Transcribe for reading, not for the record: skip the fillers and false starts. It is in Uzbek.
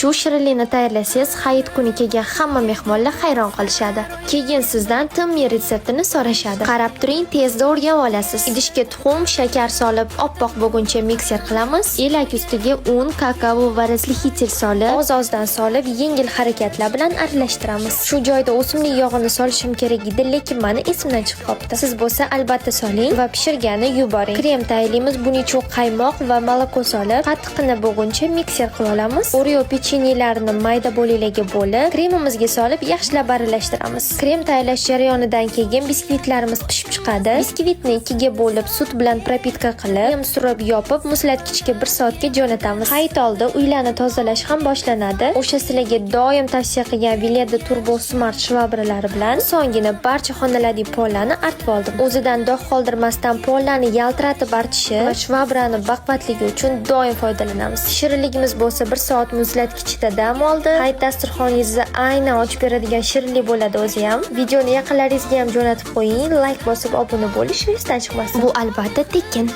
Shu shirinlikni tayyorlasangiz, hayit kuni kelgan hamma mehmonlar hayron qolishadi. Keyin sizdan timmi retseptini so'rashadi. Qarab turing, tezda o'rganib olasiz. Idishga tuxum, shakar solib, oppoq bo'lguncha mikser qilamiz. Elak ustiga un, kakao va razlixitel solib, oz-ozdan solib, yengil harakatlar bilan aralashtiramiz. Shu joyda o'simlik yog'ini solishim kerak edi, lekin meni esimdan chiqib qoldi. Siz bo'lsa albatta soling va pishirgani yuboring. Krem tayyorlaymiz. Buning uchun qaymoq va moloko solib, qattiqini bo'lguncha mikser qilib olamiz. Oreo pechenyelarni mayda bo'laklarga bo'lib, kremimizga solib, yaxshilab aralashtiramiz. Krem tayyorlash jarayonidan keyin biskvitlarimiz pishib chiqadi. Biskvitni ikkiga bo'lib, sut bilan propitka qilib, yem surib yopib, muzlatgichga 1 soatga jo'natamiz. Hayit oldi uylarni tozalash ham boshlanadi. O'sha sizlarga doim tavsiya qilgan Veleda Turbo Smart shvabralari bilan so'nggina barcha xonalardagi pollarni artib oldim. O'zidan dog' qoldirmasdan pollarni yaltiratib artishi va shvabrani baquvvatligi uchun doim foydalanamiz. Shirinligimiz bo'lsa 1 soat muzlatgichda dam oldi. Hayit dasturxoningizni aynan ochib beradigan shirinlik bo'ladi o'zi ham. Videoni yaqinlaringizga ham jo'natib qo'ying, like bosib obuna bo'lish esdan chiqmasin. Bu albatta tekin.